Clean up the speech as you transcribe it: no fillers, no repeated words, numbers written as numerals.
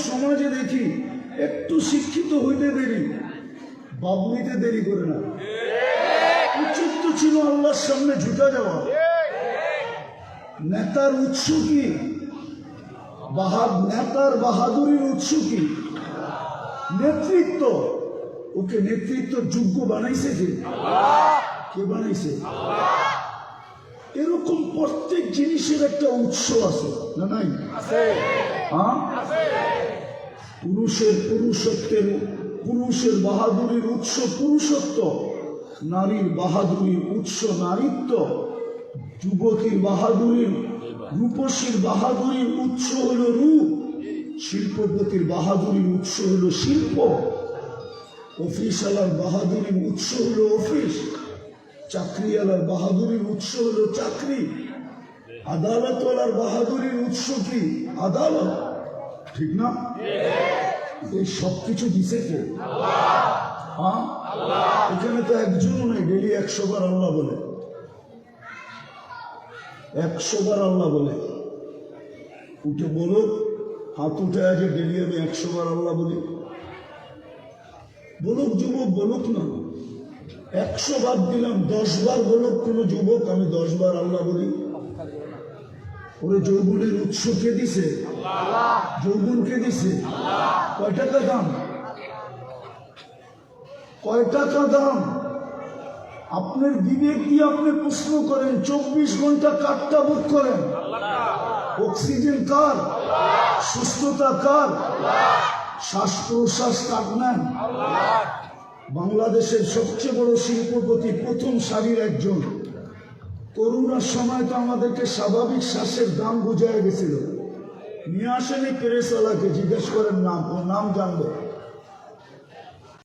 সমাজে দেখি একটু শিক্ষিত হইতে দেরি, বাবুরিতে দেরি করে না। উচিত তো ছিল আল্লাহর সামনে ঝুঁকা যাওয়া। নেতার উৎস কি? নেতার বাহাদুরির উৎস কি? নেতৃত্ব। ওকে নেতৃত্ব যোগ্য বানাইছে কে বানাইছে? এরকম প্রত্যেক জিনিসের একটা উৎস আছে না নাই? হ্যাঁ, পুরুষের বাহাদুরির উৎস পুরুষত্ব, নারীর বাহাদুরির উৎস নারীত্ব, যুবতীর বাহাদুরির রূপসীর বাহাদুরির উৎস হলো রূপ, শিল্পপতির বাহাদুরির উৎস হলো শিল্প, অফিসওয়ালার বাহাদুরির উৎস হলো অফিস, চাকরিওয়ালার বাহাদুরির উৎস হলো চাকরি, আদালতওয়ালার বাহাদুরির উৎস কি? আদালত। ঠিক না? এই সবকিছু দিছে কে? হ্যাঁ, এখানে তো একজনও নেই ডেলি 100 বার আল্লাহ বলে, 100 বার আল্লাহ বলে। উঠে বলো, হাত উঠে আছে ডেলি আমি 100 বার আল্লাহ বলি। বলুক যুবক, বলুক না, 100 বার দিলাম, 10 বার বলুক কোনো যুবক আমি 10 বার আল্লাহ বলি। ওরে যৌবনের উৎস কে দিছে? যৌবন কে দিছে? কয় টাকা দাম? কয় টাকা দাম? আপনার বিবেক দিয়ে আপনি প্রশ্ন করেন, 24 ঘন্টা কাঠটা বুক করেন, অক্সিজেন কার? সুস্থতা কার? শ্বাস প্রশ্বাস কাট নেন। বাংলাদেশের সবচেয়ে বড় শিল্পপতি, প্রথম সারির একজন। করোনার সময় তো আমাদেরকে স্বাভাবিক শ্বাসের দাম বুঝায় গেছিল। নিয়ে আসেনি প্রেসওয়ালাকে, জিজ্ঞেস করেন নাম, ও নাম জানবো।